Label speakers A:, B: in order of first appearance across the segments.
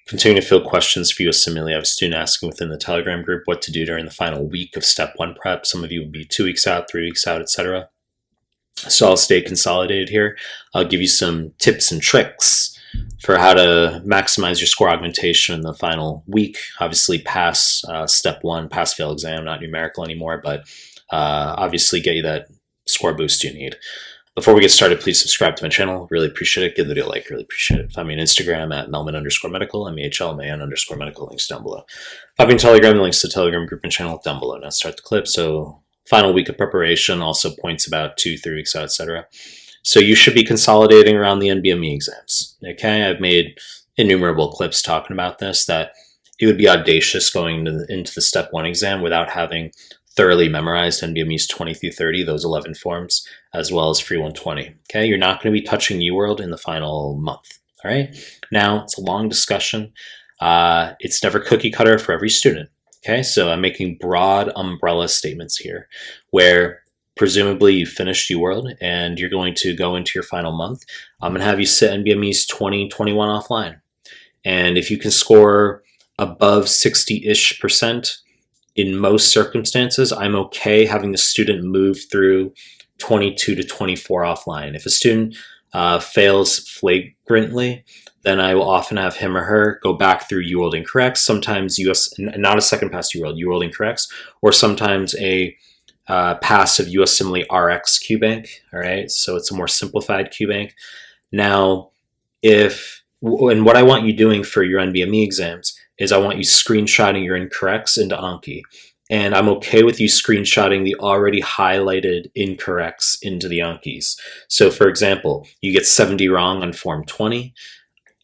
A: Continuing to field questions for USMLE. I have a student asking within the Telegram group what to do during the final week of step 1 prep. Some of you will be 2 weeks out, 3 weeks out, etc. So I'll stay consolidated here. I'll give you some tips and tricks for how to maximize your score augmentation in the final week. Obviously pass step 1, pass-fail exam, not numerical anymore, but obviously get you that score boost you need. Before we get started, please subscribe to my channel. Really appreciate it. Give the video a like. Really appreciate it. Find me on Instagram at Mehlman_medical, MEHLMAN_medical. Links down below. Find me on Telegram. The links to the Telegram group and channel down below. Now start the clip. So final week of preparation, also points about 2-3 weeks out, etc. So you should be consolidating around the NBME exams. Okay, I've made innumerable clips talking about this, that it would be audacious going into the step 1 exam without having thoroughly memorized NBMEs 20 through 30, those 11 forms, as well as Free 120. Okay, you're not going to be touching UWorld in the final month. All right, now it's a long discussion. It's never cookie cutter for every student. Okay, so I'm making broad umbrella statements here where presumably you finished UWorld and you're going to go into your final month. I'm going to have you sit NBMEs 2021 offline. And if you can score above 60-ish% in most circumstances, I'm okay having the student move through 22 to 24 offline. If a student fails flagrantly, then I will often have him or her go back through UWorld incorrects, sometimes not a second pass UWorld incorrects, or sometimes a pass of USMLE RX QBank. All right, so it's a more simplified QBank. Now, and what I want you doing for your NBME exams is I want you screenshotting your incorrects into Anki. And I'm okay with you screenshotting the already highlighted incorrects into the Ankis. So for example, you get 70 wrong on Form 20.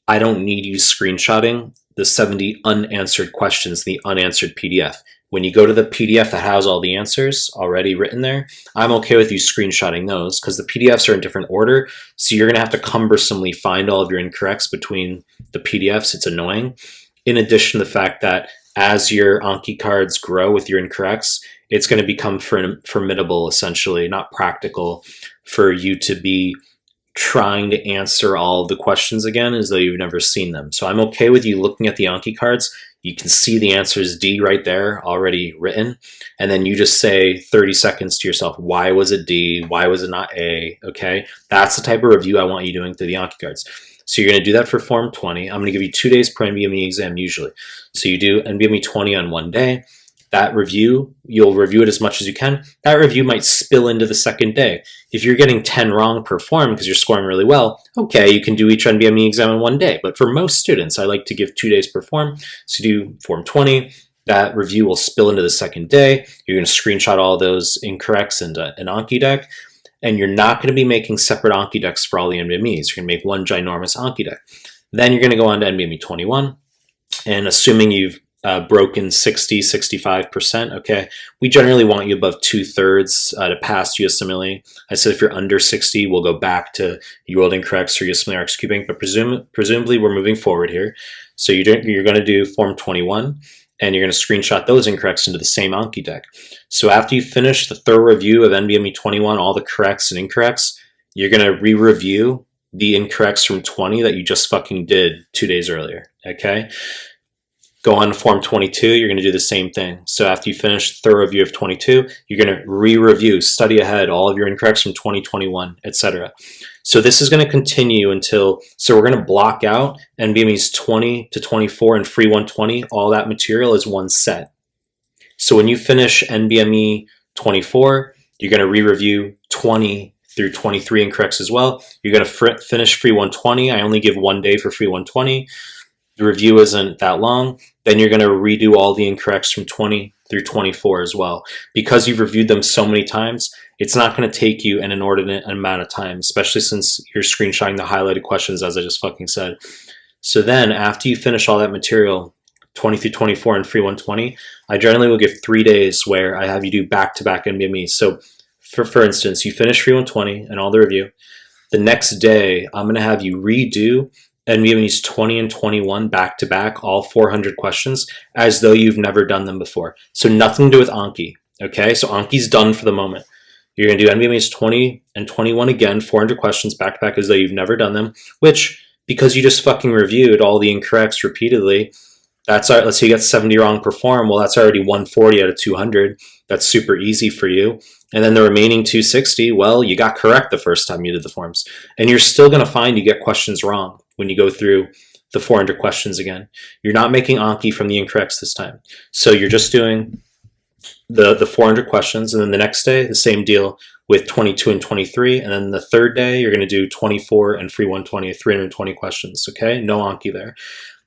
A: I don't need you screenshotting the 70 unanswered questions in the unanswered PDF. When you go to the PDF that has all the answers already written there, I'm okay with you screenshotting those because the PDFs are in different order. So you're going to have to cumbersomely find all of your incorrects between the PDFs. It's annoying. In addition to the fact that as your Anki cards grow with your incorrects, it's going to become formidable, essentially, not practical, for you to be trying to answer all of the questions again as though you've never seen them. So I'm okay with you looking at the Anki cards. You can see the answers D right there already written. And then you just say 30 seconds to yourself, why was it D? Why was it not A? Okay, that's the type of review I want you doing through the Anki cards. So you're going to do that for Form 20. I'm going to give you 2 days per NBME exam usually. So you do NBME 20 on one day. That review, you'll review it as much as you can. That review might spill into the second day. If you're getting 10 wrong per form because you're scoring really well, okay, you can do each NBME exam in one day. But for most students, I like to give 2 days per form. So do Form 20. That review will spill into the second day. You're going to screenshot all those incorrects into an Anki deck. And you're not going to be making separate Anki decks for all the NBMEs. You're going to make one ginormous Anki deck. Then you're going to go on to NBME 21. And assuming you've broken 60, 65%, okay, we generally want you above 2/3 to pass USMLE. I said if you're under 60, we'll go back to UWorld incorrects or USMLE RX QBank, but presumably we're moving forward here. So you're going to do Form 21. And you're going to screenshot those incorrects into the same Anki deck. So after you finish the thorough review of NBME 21, all the corrects and incorrects, you're going to re-review the incorrects from 20 that you just fucking did 2 days earlier, okay? Go on to Form 22, you're going to do the same thing. So after you finish the thorough review of 22, you're going to re-review, study ahead, all of your incorrects from 2021, etc. So this is going to continue so we're going to block out NBMEs 20 to 24 and Free 120, all that material is one set. So when you finish NBME 24, you're going to re-review 20 through 23 incorrects as well. You're going to finish Free 120. I only give 1 day for Free 120. The review isn't that long. Then you're going to redo all the incorrects from 20 through 24 as well. Because you've reviewed them so many times, it's not going to take you an inordinate amount of time, especially since you're screenshotting the highlighted questions, as I just fucking said. So then after you finish all that material, 20 through 24 and Free 120, I generally will give 3 days where I have you do back-to-back NBMEs. So for instance, you finish Free 120 and all the review. The next day, I'm going to have you redo NBMEs 20 and 21 back-to-back, all 400 questions, as though you've never done them before. So nothing to do with Anki, okay? So Anki's done for the moment. You're going to do NBMEs 20 and 21 again, 400 questions back-to-back as though you've never done them, which because you just fucking reviewed all the incorrects repeatedly. That's let's say you got 70 wrong per form. Well, that's already 140 out of 200. That's super easy for you. And then the remaining 260, well, you got correct the first time you did the forms. And you're still going to find you get questions wrong when you go through the 400 questions again. You're not making Anki from the incorrects this time. So you're just doing the 400 questions, and then the next day, the same deal with 22 and 23. And then the third day, you're going to do 24 and free 120, 320 questions, okay? No Anki there.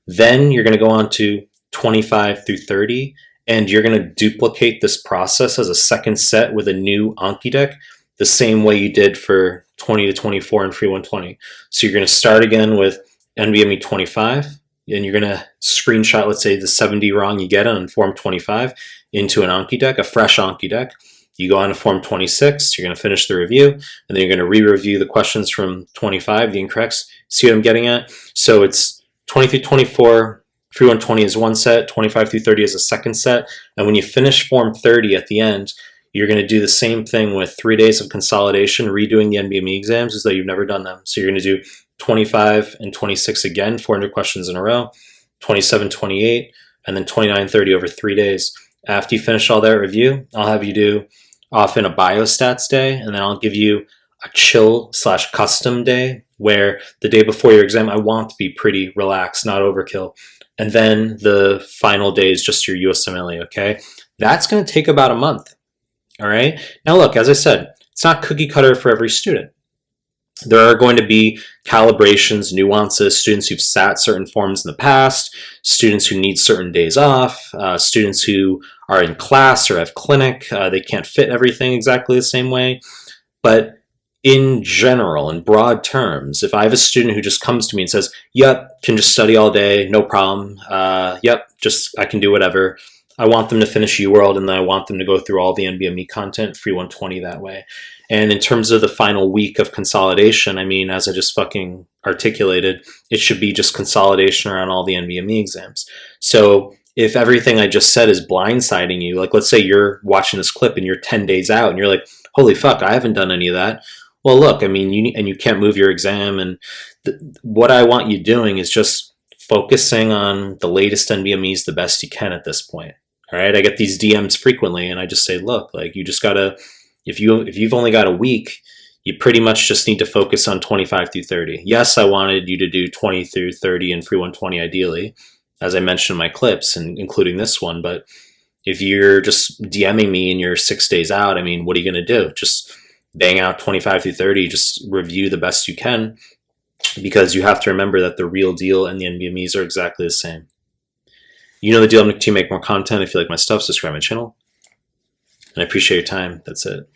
A: Then you're going to go on to 25 through 30, and you're going to duplicate this process as a second set with a new Anki deck, the same way you did for 20 to 24 and free 120. So you're going to start again with NBME 25, and you're going to screenshot, let's say, the 70 wrong you get on form 25 into an Anki deck, a fresh Anki deck. You go on to form 26, you're going to finish the review, and then you're going to re-review the questions from 25, the incorrects. See what I'm getting at? So it's 20 through 24, free 120 is one set, 25 through 30 is a second set, and when you finish form 30 at the end, you're going to do the same thing with 3 days of consolidation, redoing the NBME exams as though you've never done them. So you're going to do 25 and 26 again, 400 questions in a row, 27, 28, and then 29, 30 over 3 days. After you finish all that review, I'll have you do often a biostats day, and then I'll give you a chill/custom day where the day before your exam, I want to be pretty relaxed, not overkill. And then the final day is just your USMLE, okay? That's going to take about a month, all right? Now look, as I said, it's not cookie cutter for every student. There are going to be calibrations, nuances, students who've sat certain forms in the past, students who need certain days off, students who are in class or have clinic, they can't fit everything exactly the same way. But in general, in broad terms, if I have a student who just comes to me and says, yep, can just study all day, no problem, yep, just I can do whatever, I want them to finish UWorld, and then I want them to go through all the NBME content, free 120 that way. And in terms of the final week of consolidation, I mean, as I just fucking articulated, it should be just consolidation around all the NBME exams. So if everything I just said is blindsiding you, like let's say you're watching this clip and you're 10 days out and you're like, holy fuck, I haven't done any of that. Well, look, I mean, you can't move your exam. And what I want you doing is just focusing on the latest NBMEs the best you can at this point. All right, I get these DMs frequently, and I just say, look, like you just gotta, if you've only got a week, you pretty much just need to focus on 25 through 30. Yes, I wanted you to do 20 through 30 and free 120 ideally, as I mentioned in my clips, and including this one. But if you're just DMing me and you're 6 days out, I mean, what are you gonna do? Just bang out 25 through 30, just review the best you can, because you have to remember that the real deal and the NBMEs are exactly the same. You know the deal. I'm going to make more content. If you like my stuff, subscribe to my channel. And I appreciate your time. That's it.